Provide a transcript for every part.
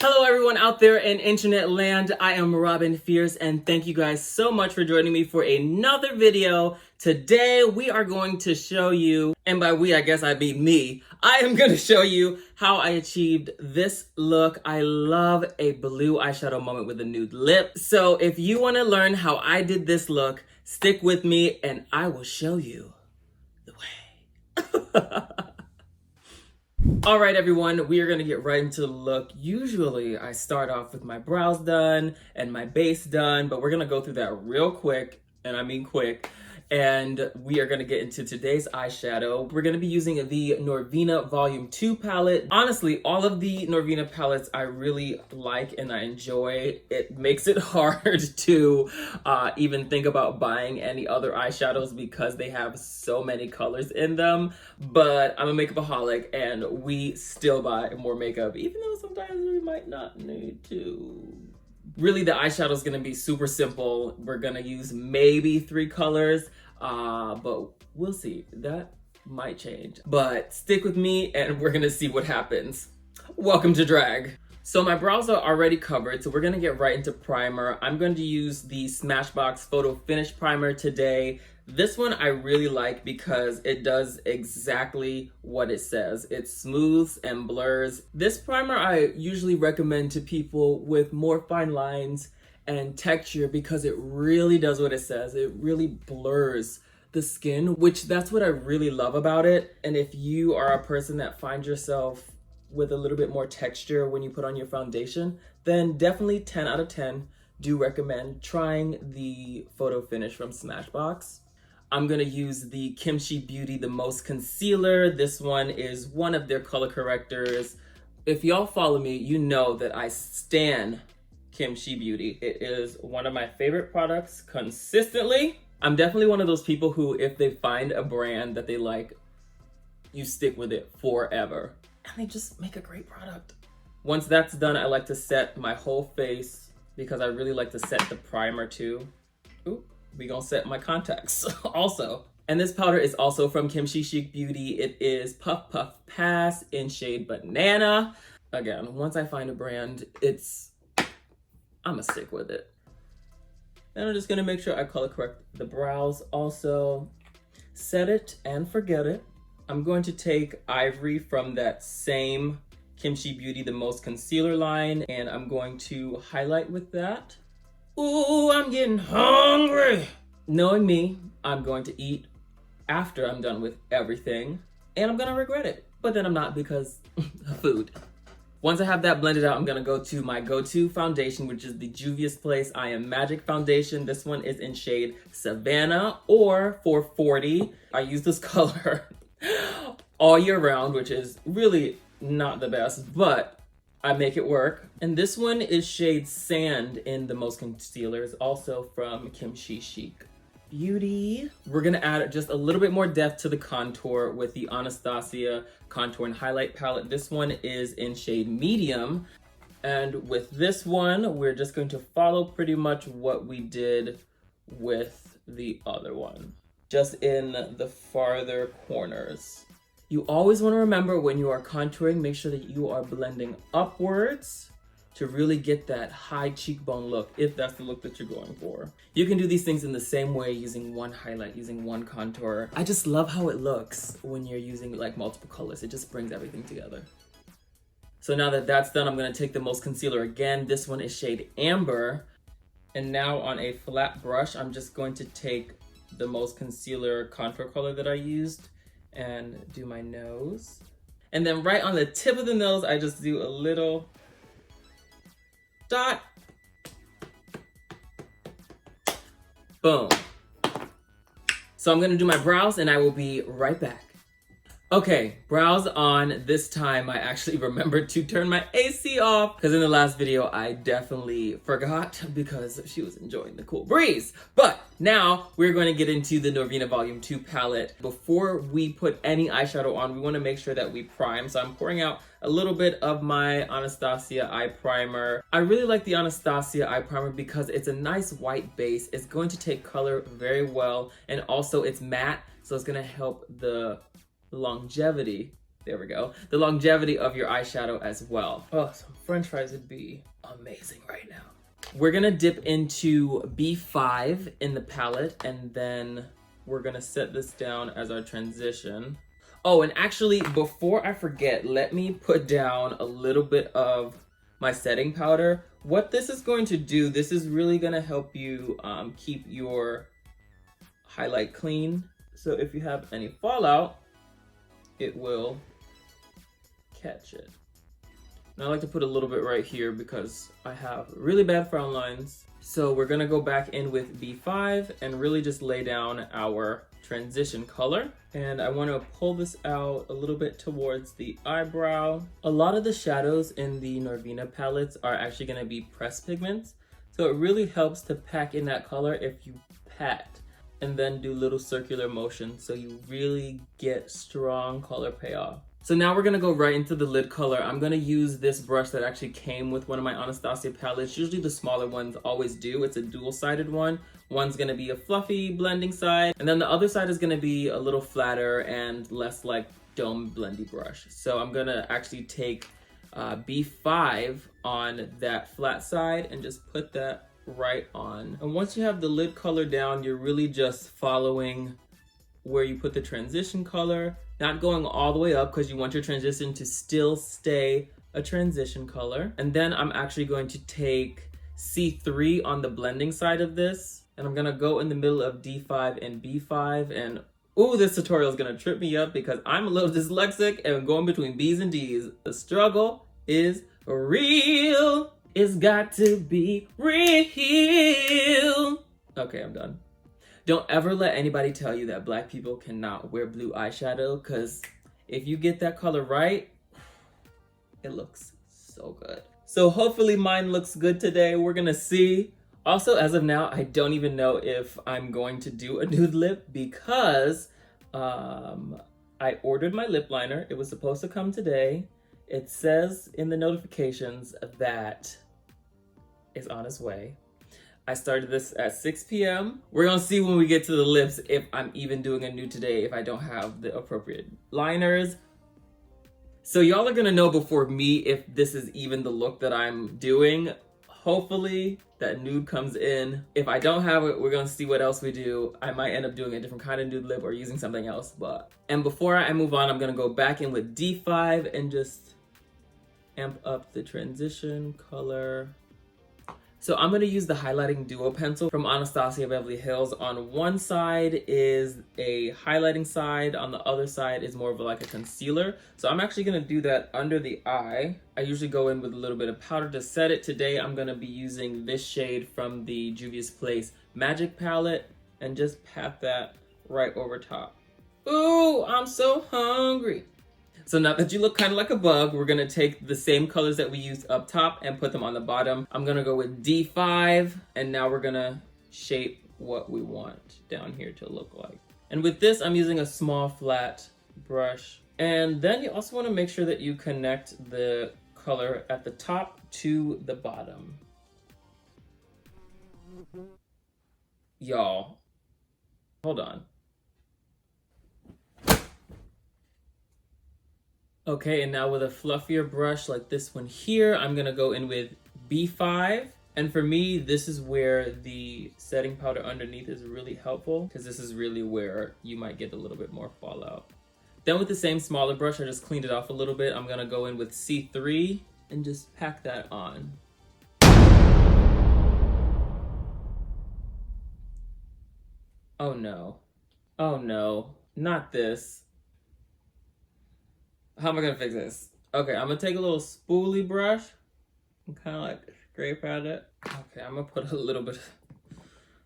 Hello everyone out there in internet land, I am Robin Fierce and thank you guys so much for joining me for another video. Today we are going to show you, and by we I guess I mean me, I am going to show you how I achieved this look. I love a blue eyeshadow moment with a nude lip. So if you want to learn how I did this look, stick with me and I will show you the way. All right, everyone, we are gonna get right into the look. Usually I start off with my brows done and my base done, but we're gonna go through that real quick, and I mean quick, and we are gonna get into today's eyeshadow. We're gonna be using the Norvina Volume 2 palette. Honestly, all of the Norvina palettes I really like and I enjoy. It makes it hard to even think about buying any other eyeshadows because they have so many colors in them, but I'm a makeupaholic and we still buy more makeup, even though sometimes we might not need to. Really, the eyeshadow is gonna be super simple. We're gonna use maybe 3 colors, but we'll see. That might change. But stick with me and we're gonna see what happens. Welcome to drag. So my brows are already covered, so we're gonna get right into primer. I'm going to use the Smashbox Photo Finish Primer today. This one I really like because it does exactly what it says. It smooths and blurs. This primer I usually recommend to people with more fine lines and texture because it really does what it says. It really blurs the skin, which that's what I really love about it. And if you are a person that finds yourself with a little bit more texture when you put on your foundation, then definitely 10 out of 10 do recommend trying the Photo Finish from Smashbox. I'm gonna use the Kimchi Beauty The Most Concealer. This one is one of their color correctors. If y'all follow me, you know that I stan Kimchi Beauty. It is one of my favorite products consistently. I'm definitely one of those people who, if they find a brand that they like, you stick with it forever. And they just make a great product. Once that's done, I like to set my whole face because I really like to set the primer too. Ooh. We gonna set my contacts also. And this powder is also from Kimchi Chic Beauty. It is Puff Puff Pass in shade Banana. Again, once I find a brand, I'ma stick with it. And I'm just gonna make sure I color correct the brows also. Set it and forget it. I'm going to take Ivory from that same Kimchi Beauty The Most Concealer line, and I'm going to highlight with that. Ooh, I'm getting hungry. Knowing me, I'm going to eat after I'm done with everything, and I'm gonna regret it. But then I'm not because of food. Once I have that blended out, I'm gonna go to my go-to foundation, which is the Juvia's Place I Am Magic Foundation. This one is in shade Savannah or 440. I use this color all year round, which is really not the best, but I make it work. And this one is shade Sand in The Most Concealers, also from Kimchi Chic Beauty. We're gonna add just a little bit more depth to the contour with the Anastasia Contour and Highlight Palette. This one is in shade Medium. And with this one, we're just going to follow pretty much what we did with the other one, just in the farther corners. You always want to remember when you are contouring, make sure that you are blending upwards to really get that high cheekbone look, if that's the look that you're going for. You can do these things in the same way using one highlight, using one contour. I just love how it looks when you're using like multiple colors. It just brings everything together. So now that that's done, I'm going to take the Most Concealer again. This one is shade Amber. And now on a flat brush, I'm just going to take the Most Concealer contour color that I used and do my nose. And then right on the tip of the nose, I just do a little dot. Boom. So I'm gonna do my brows and I will be right back. Okay, brows on. This time I actually remembered to turn my AC off because in the last video I definitely forgot because she was enjoying the cool breeze. But now we're going to get into the Norvina Volume 2 palette. Before we put any eyeshadow on, we want to make sure that we prime. So I'm pouring out a little bit of my Anastasia eye primer. I really like the Anastasia eye primer because it's a nice white base. It's going to take color very well, and also it's matte, so it's going to help the longevity there we go, the longevity of your eyeshadow as well. Oh, some french fries would be amazing right now. We're gonna dip into B5 in the palette, and then we're gonna set this down as our transition. Oh, and actually, before I forget, let me put down a little bit of my setting powder. What this is going to do, this is really gonna help you keep your highlight clean. So if you have any fallout, it will catch it. And I like to put a little bit right here because I have really bad frown lines. So we're gonna go back in with B5 and really just lay down our transition color. And I wanna pull this out a little bit towards the eyebrow. A lot of the shadows in the Norvina palettes are actually gonna be pressed pigments. So it really helps to pack in that color if you pat and then do little circular motions so you really get strong color payoff. So now we're gonna go right into the lid color. I'm gonna use this brush that actually came with one of my Anastasia palettes. Usually the smaller ones always do. It's a dual-sided one. One's gonna be a fluffy blending side, and then the other side is gonna be a little flatter and less like dome blendy brush. So I'm gonna actually take B5 on that flat side and just put that right on. And once you have the lid color down, you're really just following where you put the transition color, not going all the way up because you want your transition to still stay a transition color. And then I'm actually going to take C3 on the blending side of this, and I'm gonna go in the middle of D5 and B5. And ooh, this tutorial is gonna trip me up because I'm a little dyslexic and going between B's and D's. The struggle is real. It's got to be real. Okay, I'm done. Don't ever let anybody tell you that black people cannot wear blue eyeshadow, because if you get that color right, it looks so good. So hopefully mine looks good today. We're gonna see. Also, as of now, I don't even know if I'm going to do a nude lip because I ordered my lip liner. It was supposed to come today. It says in the notifications that it's on its way. I started this at 6 p.m. We're gonna see when we get to the lips if I'm even doing a nude today, if I don't have the appropriate liners. So y'all are gonna know before me if this is even the look that I'm doing. Hopefully that nude comes in. If I don't have it, we're gonna see what else we do. I might end up doing a different kind of nude lip or using something else, And before I move on, I'm gonna go back in with D5 and just amp up the transition color. So I'm gonna use the highlighting duo pencil from Anastasia Beverly Hills. On one side is a highlighting side, on the other side is more of like a concealer. So I'm actually gonna do that under the eye. I usually go in with a little bit of powder to set it. Today I'm gonna be using this shade from the Juvia's Place Magic palette and just pat that right over top. Ooh, I'm so hungry. So now that you look kind of like a bug, we're gonna take the same colors that we used up top and put them on the bottom. I'm gonna go with D5, and now we're gonna shape what we want down here to look like. And with this, I'm using a small flat brush. And then you also wanna make sure that you connect the color at the top to the bottom. Y'all, hold on. Okay, and now with a fluffier brush like this one here, I'm gonna go in with B5. And for me, this is where the setting powder underneath is really helpful because this is really where you might get a little bit more fallout. Then with the same smaller brush, I just cleaned it off a little bit. I'm gonna go in with C3 and just pack that on. Oh no. Oh no, not this. How am I gonna fix this? Okay, I'm gonna take a little spoolie brush and kind of like scrape at it. Okay, I'm gonna put a little bit.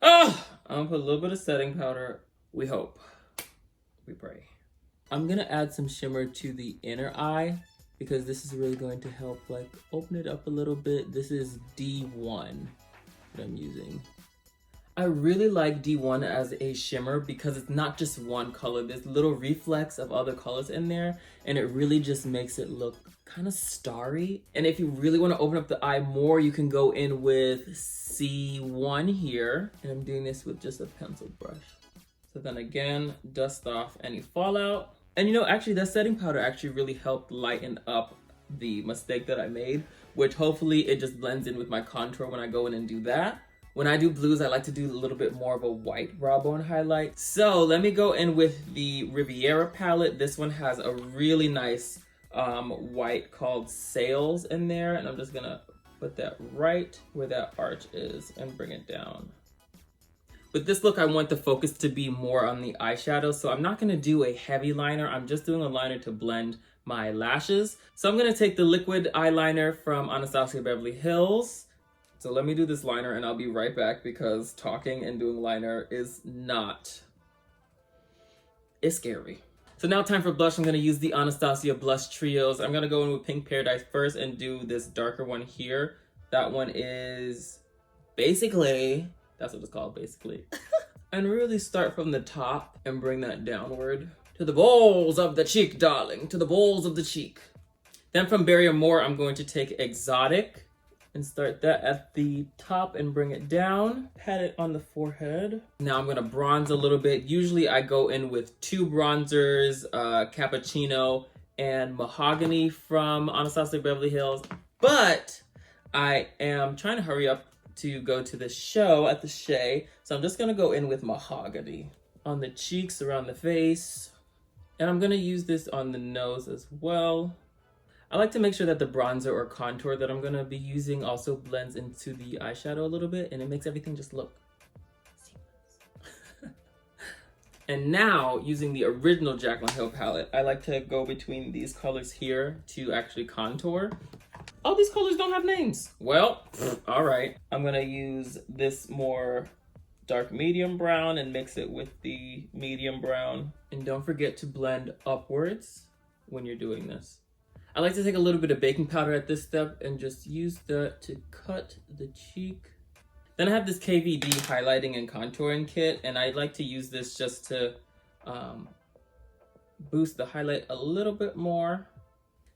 I'm gonna put a little bit of setting powder. We hope. We pray. I'm gonna add some shimmer to the inner eye because this is really going to help like open it up a little bit. This is D1 that I'm using. I really like D1 as a shimmer because it's not just one color. There's little reflex of other colors in there, and it really just makes it look kind of starry. And if you really want to open up the eye more, you can go in with C1 here. And I'm doing this with just a pencil brush. So then again, dust off any fallout. And you know, actually that setting powder actually really helped lighten up the mistake that I made, which hopefully it just blends in with my contour when I go in and do that. When I do blues, I like to do a little bit more of a white brow bone highlight. So let me go in with the Riviera palette. This one has a really nice white called Sails in there. And I'm just gonna put that right where that arch is and bring it down. With this look, I want the focus to be more on the eyeshadow. So I'm not gonna do a heavy liner. I'm just doing a liner to blend my lashes. So I'm gonna take the liquid eyeliner from Anastasia Beverly Hills. So let me do this liner and I'll be right back because talking and doing liner is not, it's scary. So now time for blush. I'm gonna use the Anastasia Blush Trios. I'm gonna go in with Pink Paradise first and do this darker one here. That one is basically, that's what it's called, basically. And really start from the top and bring that downward. To the balls of the cheek, darling, to the balls of the cheek. Then from Barrymore, I'm going to take Exotic and start that at the top and bring it down. Pat it on the forehead. Now I'm gonna bronze a little bit. Usually I go in with two bronzers, Cappuccino and Mahogany from Anastasia Beverly Hills. But I am trying to hurry up to go to the show at the Shea. So I'm just gonna go in with Mahogany on the cheeks, around the face. And I'm gonna use this on the nose as well. I like to make sure that the bronzer or contour that I'm gonna be using also blends into the eyeshadow a little bit, and it makes everything just look seamless. And now, using the original Jaclyn Hill palette, I like to go between these colors here to actually contour. Oh, these colors don't have names. Well, all right. I'm gonna use this more dark medium brown and mix it with the medium brown. And don't forget to blend upwards when you're doing this. I like to take a little bit of baking powder at this step and just use that to cut the cheek. Then I have this KVD highlighting and contouring kit, and I like to use this just to boost the highlight a little bit more.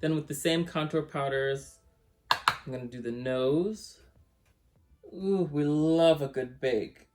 Then with the same contour powders, I'm gonna do the nose. Ooh, we love a good bake.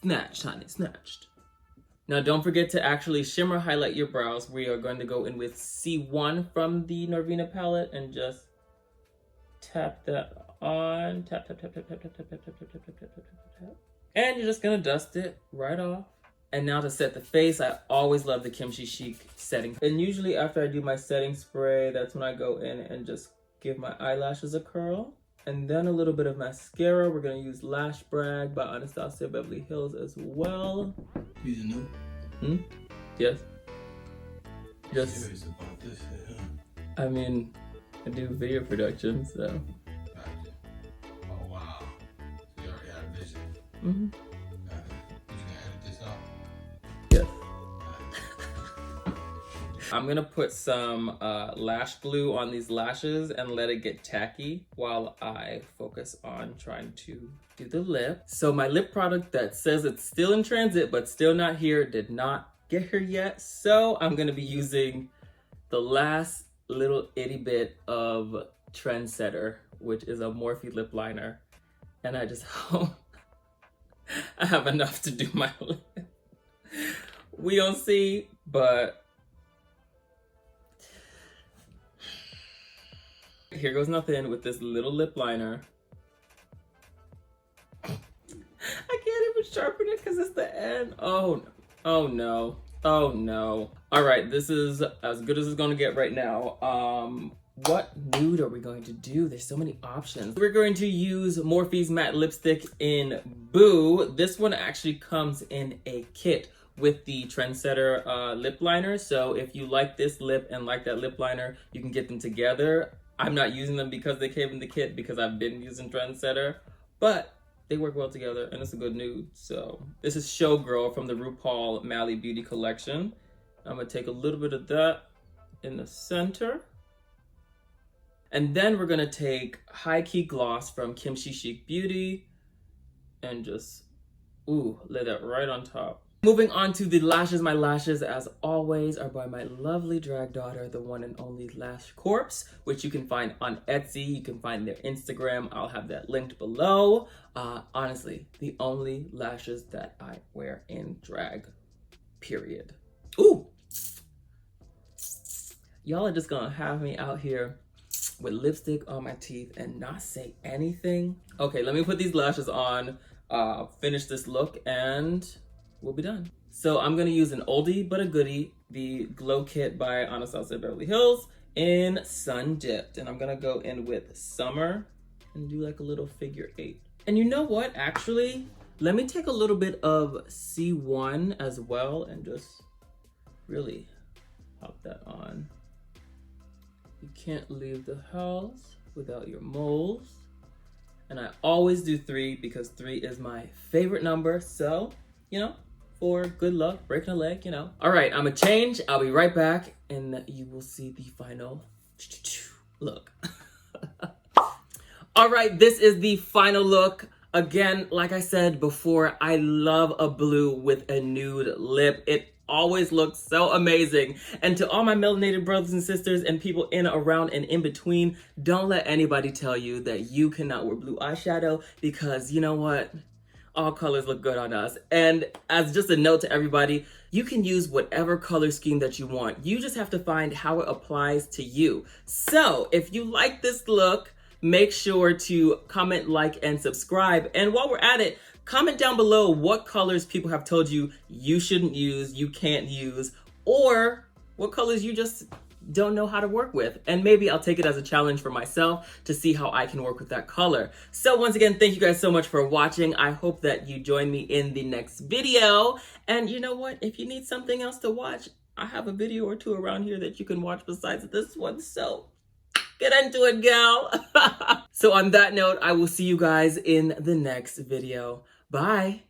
Snatched, honey, snatched. Now don't forget to actually shimmer highlight your brows. We are going to go in with C1 from the Norvina palette and just tap that on. Tap, tap, tap, tap, tap, tap, tap, tap, tap, tap, tap, tap, tap, tap, tap. And you're just gonna dust it right off. And now to set the face, I always love the Kimchi Chic setting. And usually after I do my setting spray, that's when I go in and just give my eyelashes a curl. And then a little bit of mascara. We're gonna use Lash Brag by Anastasia Beverly Hills as well. These are new? Yes. Just serious about this shit, huh? I mean, I do video production, so. Gotcha. Oh wow. So you already had a vision. Mm-hmm. Gotcha. You gonna edit this out? Yes. I'm gonna put some lash glue on these lashes and let it get tacky while I focus on trying to do the lip. So my lip product that says it's still in transit but still not here did not get here yet. So I'm gonna be using the last little itty bit of Trendsetter, which is a Morphe lip liner. And I just hope I have enough to do my lip. We don't see, but here goes nothing with this little lip liner. I can't even sharpen it because it's the end. Oh no. Oh no. Oh no. All right, this is as good as it's gonna get right now. What nude are we going to do? There's so many options. We're going to use Morphe's matte lipstick in Boo. This one actually comes in a kit with the Trendsetter lip liner. So if you like this lip and like that lip liner, you can get them together. I'm not using them because they came in the kit because I've been using Trendsetter, but they work well together and it's a good nude. So this is Showgirl from the RuPaul Mally Beauty collection. I'm gonna take a little bit of that in the center. And then we're gonna take High Key Gloss from Kimchi Chic Beauty and just, ooh, lay that right on top. Moving on to the lashes. My lashes, as always, are by my lovely drag daughter, the one and only Lash Corpse, which you can find on Etsy. You can find their Instagram. I'll have that linked below. Honestly, the only lashes that I wear in drag. period. Ooh. Y'all are just gonna have me out here with lipstick on my teeth and not say anything. Okay, let me put these lashes on, finish this look, and we'll be done. So I'm gonna use an oldie but a goodie, the Glow Kit by Anastasia Beverly Hills in Sun Dipped. And I'm gonna go in with Summer and do like a little figure 8. And you know what, actually, let me take a little bit of C1 as well and just really pop that on. You can't leave the house without your moles. And I always do 3 because 3 is my favorite number. So, you know, for good luck, breaking a leg, you know. All right, I'm gonna change. I'll be right back and you will see the final look. All right, this is the final look. Again, like I said before, I love a blue with a nude lip. It always looks so amazing. And to all my melanated brothers and sisters and people in, around, and in between, don't let anybody tell you that you cannot wear blue eyeshadow, because you know what? All colors look good on us. And as just a note to everybody, you can use whatever color scheme that you want. You just have to find how it applies to you. So if you like this look, make sure to comment, like, and subscribe. And while we're at it, comment down below what colors people have told you you shouldn't use, you can't use, or what colors you just don't know how to work with. And maybe I'll take it as a challenge for myself to see how I can work with that color. So once again, thank you guys so much for watching. I hope that you join me in the next video. And you know what? If you need something else to watch, I have a video or 2 around here that you can watch besides this one. So get into it, gal. So on that note, I will see you guys in the next video. Bye.